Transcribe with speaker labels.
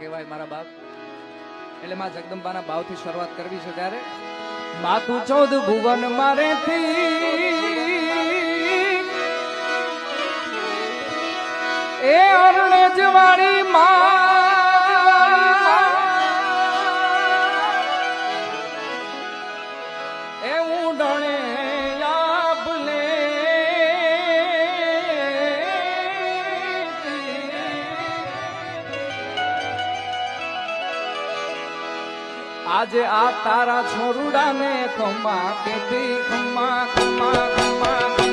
Speaker 1: કહેવાય મારા બાપ. એટલે માં જગદંબાના ભાવથી શરૂઆત કરવી છે. ત્યારે માતું 14 ભુવન મારેથી એ અરણેજ વાળી માં એ ઉડણે આપલે આજે આ તારા છોરુડાને ખમ્મા કેથી ખમ્મા ખમ્મા ખમ્મા